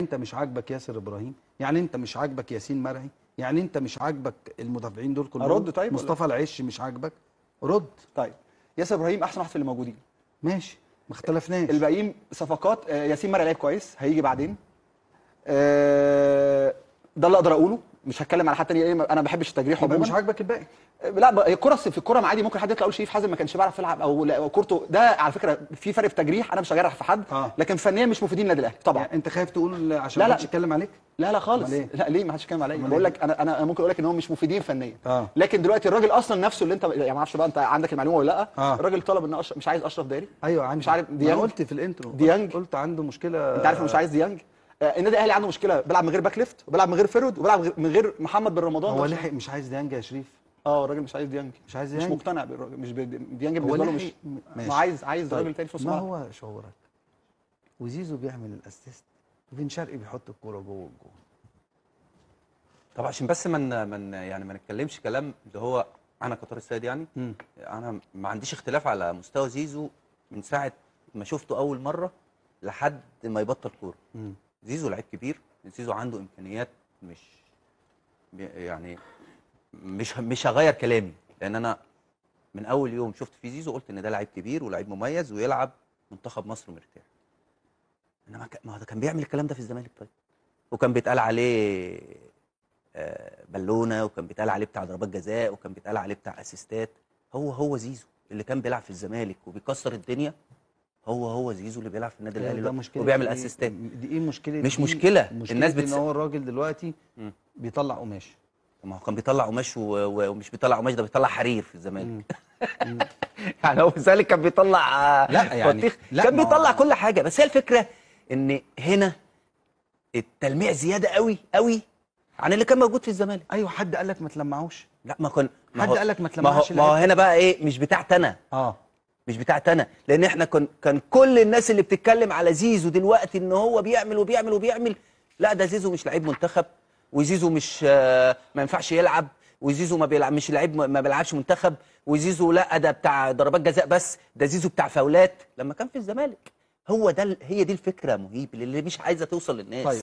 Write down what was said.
انت مش عاجبك ياسر ابراهيم؟ يعني انت مش عاجبك ياسين مرعي؟ يعني انت مش عاجبك المدافعين دول كلهم؟ ارد طيب؟ مصطفى العش مش عاجبك؟ رد. طيب ياسر ابراهيم احسن واحد في اللي موجودين، ماشي، ما اختلفناش. الباقيين صفقات. ياسين مرعي لعيب كويس هيجي بعدين. ده اللي اقدر اقوله، مش هتكلم على حد تاني، انا ما بحبش التجريح يبقى عموما. مش عاجبك الباقي؟ لا، الكره في الكره عادي ممكن حد يطلع يقول شريف حازم ما كانش بيعرف يلعب او كورته، ده على فكره في فرق في تجريح، انا مش هجرح في حد. لكن فنيا مش مفيدين للنادي الاهلي طبعا. يعني انت خايف تقول عشان لا ما حدش يتكلم عليك؟ لا خالص. ليه؟ لا ليه ما حدش يتكلم عليا؟ بقول لك انا ممكن اقول لك ان هم مش مفيدين فنيا. لكن دلوقتي الراجل اصلا نفسه اللي انت يعني ما اعرفش بقى انت عندك المعلومه ولا لا. الراجل طلب ان مش عايز اشرف داري. ايوه عندي. مش عارف ديانج. انا قلت في الانترو ديانج قلت عنده مشكله. انت عارف مش عايز ديانج. النادي الاهلي عنده مشكله، بيلعب من غير باك ليفت وبيلعب من غير فيرود وبيلعب من غير محمد بن رمضان. هو لحق مش عايز ديانج يا شريف؟ الراجل مش عايز ديانج. مش عايز ديانج، مش مقتنع بالراجل، مش ديانج بالنسبه له مش ما عايز طيب. راجل تاني في نص ما الملعب. هو شعورك وزيزو بيعمل الاسيست وبن شرقي بيحط الكوره جوه الجول. طب عشان بس يعني ما نتكلمش كلام اللي هو انا كطارق السيد يعني. انا ما عنديش اختلاف على مستوى زيزو من ساعه ما شفته اول مره لحد ما يبطل كوره. زيزو لعيب كبير، زيزو عنده امكانيات يعني مش هغير كلامي، لان انا من اول يوم شفت في زيزو قلت ان ده لعيب كبير ولعيب مميز ويلعب منتخب مصر مرتاح. انما ما ده كان بيعمل الكلام ده في الزمالك طيب، وكان بيتقال عليه بالونه، وكان بيتقال عليه بتاع ضربات جزاء، وكان بيتقال عليه بتاع اسيستات. هو زيزو اللي كان بيلعب في الزمالك وبيكسر الدنيا، هو زيزو اللي بيلعب في النادي الاهلي وبيعمل اسيستات. دي ايه مشكله؟ مش مشكله. الناس ان هو الراجل دلوقتي بيطلع قماش. ما هو كان بيطلع قماش ومش بيطلع قماش، ده بيطلع حرير في الزمالك. يعني هو في الزمالك كان بيطلع لا يعني كان بيطلع كل حاجه، بس هي الفكره ان هنا التلميع زياده قوي قوي عن اللي كان موجود في الزمالك. ايوه، حد قال لك ما تلمعوش؟ لا ما كان حد قال لك ما تلمعش؟ ما هو هنا بقى ايه، مش بتاعت انا. مش بتاعت انا، لان احنا كان كل الناس اللي بتتكلم على زيزو دلوقتي ان هو بيعمل وبيعمل وبيعمل. لا، ده زيزو مش لعيب منتخب، وزيزو مش ما ينفعش يلعب، وزيزو ما بيلعب، مش لعيب ما بيلعبش منتخب، وزيزو لا ده بتاع ضربات جزاء بس، ده زيزو بتاع فاولات لما كان في الزمالك. هي دي الفكره مهيب اللي مش عايزه توصل للناس.